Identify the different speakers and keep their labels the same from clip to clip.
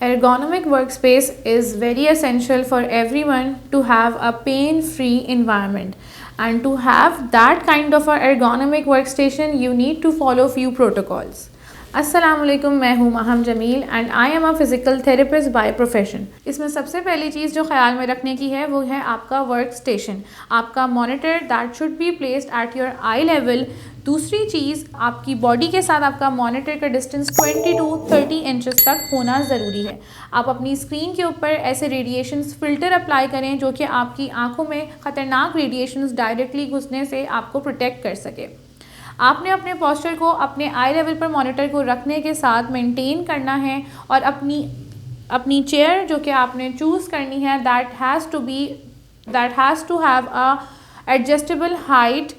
Speaker 1: Ergonomic workspace is very essential for everyone to have a pain-free environment. And to have that kind of a ergonomic workstation, you need to follow few protocols. अस्सलाम वालेकुम, मैं हूँ Maham Jamil and I am a physical therapist by profession. इसमें सबसे पहली चीज़ जो ख्याल में रखने की है वो है आपका वर्क स्टेशन, आपका monitor that should be placed at your I level. दूसरी चीज़, आपकी बॉडी के साथ आपका मॉनिटर का डिस्टेंस 20 to 30 इंचज़ तक होना ज़रूरी है। आप अपनी स्क्रीन के ऊपर ऐसे रेडिएशंस फ़िल्टर अप्लाई करें जो कि आपकी आँखों में ख़तरनाक रेडिएशंस डायरेक्टली घुसने से आपको प्रोटेक्ट कर सके। आपने अपने पोस्चर को अपने आई लेवल पर मॉनिटर को रखने के साथ मेंटेन करना है और अपनी चेयर जो कि आपने चूज़ करनी है that has to have a adjustable height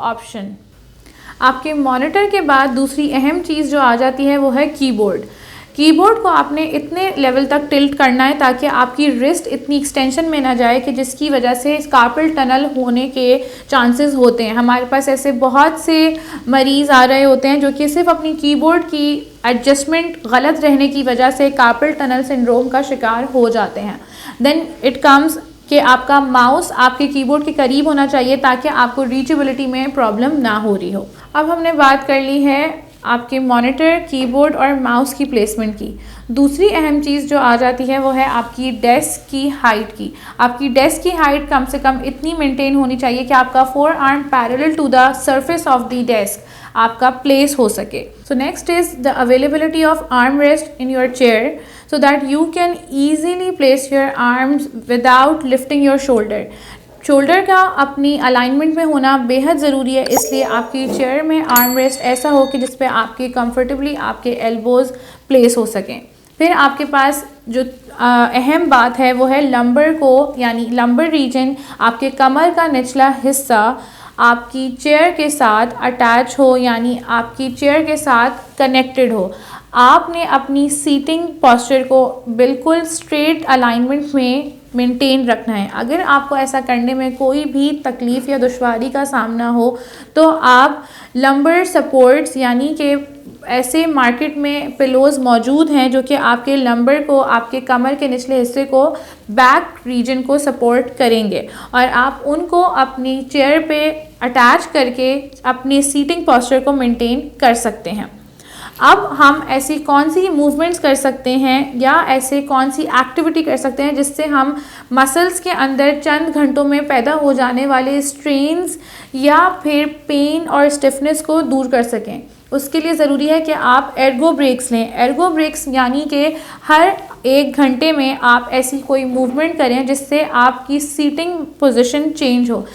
Speaker 1: option. आपके मॉनिटर के बाद दूसरी अहम चीज़ जो आ जाती है वो है कीबोर्ड को आपने इतने लेवल तक टिल्ट करना है ताकि आपकी रिस्ट इतनी एक्सटेंशन में ना जाए कि जिसकी वजह से कार्पल टनल होने के चांसेस होते हैं। हमारे पास ऐसे बहुत से मरीज़ आ रहे होते हैं जो कि सिर्फ अपनी कीबोर्ड की एडजस्टमेंट गलत रहने की वजह से कार्पल टनल सिंड्रोम का शिकार हो जाते हैं। देन इट कम्स कि आपका माउस आपके कीबोर्ड के करीब होना चाहिए ताकि आपको रीचेबिलिटी में प्रॉब्लम ना हो रही हो। अब हमने बात कर ली है आपके मॉनिटर, कीबोर्ड और माउस की प्लेसमेंट की। दूसरी अहम चीज़ जो आ जाती है वो है आपकी डेस्क की हाइट की। आपकी डेस्क की हाइट कम से कम इतनी मेंटेन होनी चाहिए कि आपका forearm parallel to the surface of the desk आपका प्लेस हो सके। So next is the availability of arm rest in your chair so that you can easily place your arms without lifting your shoulder का अपनी alignment में होना बेहद ज़रूरी है, इसलिए आपकी चेयर में आर्म रेस्ट ऐसा हो कि जिस पे आपके कंफर्टेबली आपके एल्बोज़ प्लेस हो सकें। फिर आपके पास जो अहम बात है वो है लंबर को, यानी लंबर रीजन, आपके कमर का निचला हिस्सा आपकी चेयर के साथ अटैच हो, यानी आपकी चेयर के साथ कनेक्टेड हो। आपने अपनी सीटिंग पोस्चर को बिल्कुल स्ट्रेट अलाइनमेंट में मेंटेन रखना है। अगर आपको ऐसा करने में कोई भी तकलीफ़ या दुश्वारी का सामना हो तो आप लंबर सपोर्ट्स, यानी कि ऐसे मार्केट में पिलोज़ मौजूद हैं जो कि आपके लंबर को, आपके कमर के निचले हिस्से को, बैक रीजन को सपोर्ट करेंगे और आप उनको अपनी चेयर पे अटैच करके अपनी सीटिंग पोस्चर को मेंटेन कर सकते हैं। अब हम ऐसी कौन सी मूवमेंट्स कर सकते हैं या ऐसे कौन सी एक्टिविटी कर सकते हैं जिससे हम मसल्स के अंदर चंद घंटों में पैदा हो जाने वाले स्ट्रेन्स या फिर पेन और स्टिफनेस को दूर कर सकें। उसके लिए ज़रूरी है कि आप एर्गो ब्रेक्स लें। एर्गो ब्रेक्स यानी कि हर 1 घंटे में आप ऐसी कोई मूवमेंट करें जिससे आपकी सीटिंग पोजीशन चेंज हो,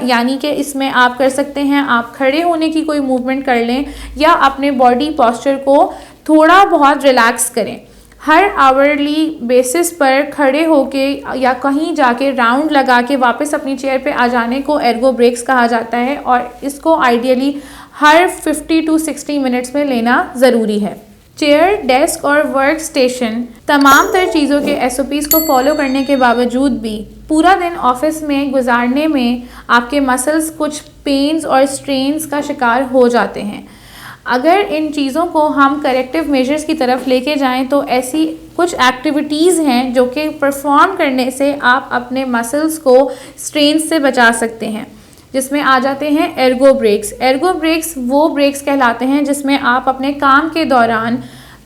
Speaker 1: यानी कि इसमें आप कर सकते हैं, आप खड़े होने की कोई मूवमेंट कर लें या अपने बॉडी पोस्चर को थोड़ा बहुत रिलैक्स करें। हर आवरली बेसिस पर खड़े होके या कहीं जाके राउंड लगा के वापस अपनी चेयर पे आ जाने को एर्गो ब्रेक्स कहा जाता है और इसको आइडियली हर 50 to 60 मिनट्स में लेना ज़रूरी है। चेयर, डेस्क और वर्क स्टेशन तमाम तर चीज़ों के SOPs को फॉलो करने के बावजूद भी पूरा दिन ऑफिस में गुजारने में आपके मसल्स कुछ पेन्स और स्ट्रेन्स का शिकार हो जाते हैं। अगर इन चीज़ों को हम करेक्टिव मेजर्स की तरफ लेके जाएं तो ऐसी कुछ एक्टिविटीज़ हैं जो कि परफॉर्म करने से आप अपने मसल्स को स्ट्रेन्स से बचा सकते हैं, जिसमें आ जाते हैं एर्गो ब्रेक्स। एर्गो ब्रेक्स वो ब्रेक्स कहलाते हैं जिसमें आप अपने काम के दौरान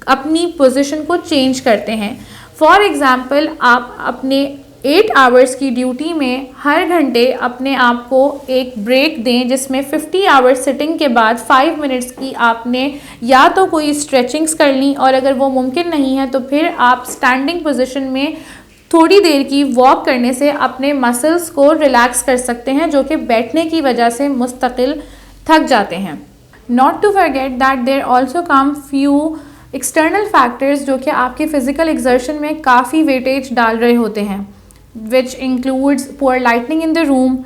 Speaker 1: अपनी पोजीशन को चेंज करते हैं। फॉर एग्ज़ाम्पल, आप अपने 8 आवर्स की ड्यूटी में हर घंटे अपने आप को एक ब्रेक दें जिसमें 50 आवर्स सिटिंग के बाद 5 मिनट्स की आपने या तो कोई स्ट्रेचिंग्स कर ली और अगर वो मुमकिन नहीं है तो फिर आप स्टैंडिंग पोजीशन में थोड़ी देर की वॉक करने से अपने मसल्स को रिलैक्स कर सकते हैं जो कि बैठने की वजह से मुस्तकिल थक जाते हैं। Not to forget that there also come few external factors जो कि आपके फ़िज़िकल एक्सर्शन में काफ़ी वेटेज डाल रहे होते हैं, which includes poor lighting in the room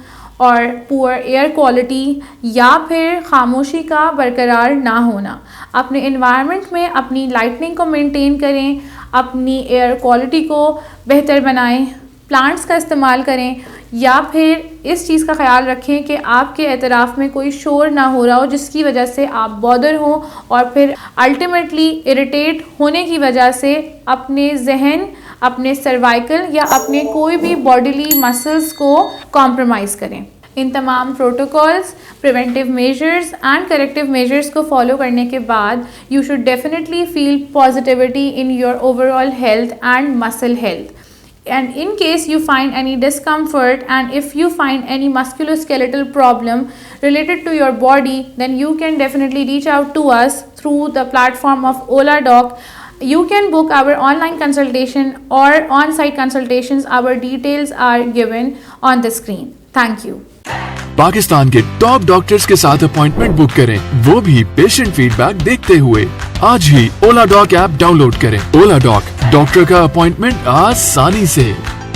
Speaker 1: और poor air quality या फिर खामोशी का बरकरार ना होना। अपने environment में अपनी लाइटनिंग को मेंटेन करें, अपनी एयर क्वालिटी को बेहतर बनाएं, प्लांट्स का इस्तेमाल करें, या फिर इस चीज़ का ख्याल रखें कि आपके एतराफ़ में कोई शोर ना हो रहा हो जिसकी वजह से आप बॉदर हो और फिर अल्टीमेटली इरिटेट होने की वजह से अपने जहन, अपने सर्वाइकल या अपने कोई भी बॉडीली मसल्स को कॉम्प्रोमाइज़ करें। इन तमाम protocols, preventive measures and corrective measures को फॉलो करने के बाद you should definitely feel positivity in your overall health and muscle health. And in case you find any discomfort and if you find any musculoskeletal problem related to your body, then you can definitely reach out to us through the platform of OlaDoc. You can book our online consultation or on-site consultations. Our details are given on the screen. Thank you.
Speaker 2: Pakistan के top doctors के साथ appointment book करें, वो भी patient feedback देखते हुए। आज ही OlaDoc app download करें। OlaDoc, डॉक्टर का अपॉइंटमेंट आसानी से।